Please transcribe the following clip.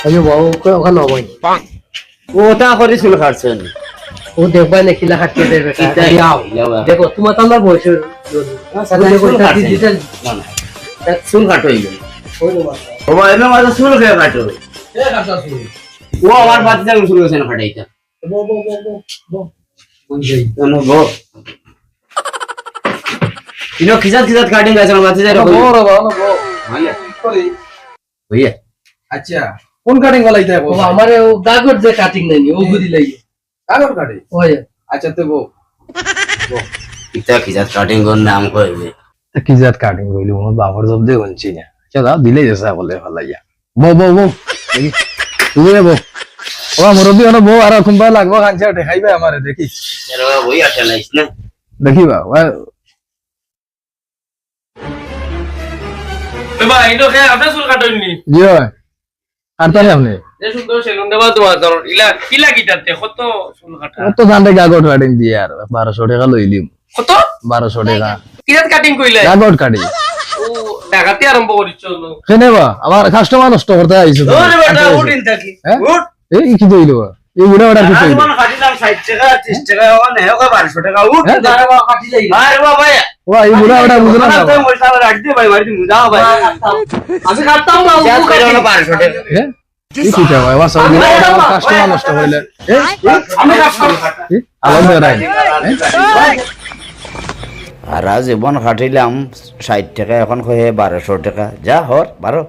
আইও বাবু ওখানে হবই ওটা করে চুল কাটছেন ও দেখবা না কিলা কাটিয়ে দেবে দেখো তোমার তো আমার বয়সের ডিজিটাল চুল কাটো ও এমন মাঝে চুল খেয়ে কাটো ও আমার বাতি যাবে চুল গেছে না ফাটাইতা ইনো খিজাত খিজাত কাটিং গেছে আমার বাতি যাবে ভইয়া আচ্ছা কোন কাটিং গলাইতে ও আমার ও গাগর যে কাটিং নাই ও গুদি লাগি কাগর কাটে ওই আচ্ছা তো বউ ইতা খিজাত কাটিং কোন নাম কইবে কি জাত কাটিং কইলি মোর বাবার জব দে গনছি না চল দিলে যেসা বলে ভালাইয়া বউ বউ বউ দেখি তুই রে বউ ও মুরব্বি হলো বউ আর কুম্বা লাগবো কাঞ্চা দেখাইবে আমারে দেখি এরা বই আসে নাইস না দেখিবা ভাই ইনো কে আপনি চুল কাটননি জি হয় আর তাহলে আপনি যে সুন্দর সেলুন দেবা তোমার তোর ইলা কি লাগিতাতে কত চুল কাটা কত জানতে গাগট কাটিং দিয়ে আর 1200 টাকা লইলিম কত 1200 টাকা কিরাত কাটিং কইলে গাগট কাটি ও ডাকাতি আরম্ভ করিছ নো কেনে বা আমার কাস্টমার নষ্ট করতে আইছো ওরে বেটা উঠিন থাকি উঠ এই কি দইলো এই বুড়া বড় কি কইলো আজমান কাটি দাম 60 টাকা 30 টাকা ওনে হেও 1200 টাকা উঠ আরে বাবা কাটি যাই আরে বাবা ও এই বুড়া বড় বুঝনা না তো মই সারা রাখ দে ভাই মারি দিমু যাও ভাই আমি কাটতাম না যা ও করে কাটি 1200 টাকা হ্যাঁ কি কিটা ভাই ওয়া সব কাস্টমার নষ্ট হইলে আমি কাটতাম আলাদা রাই আর জীবন কাটিলাম 60 টাকা এখন কয়ে 1200 টাকা যা হর 12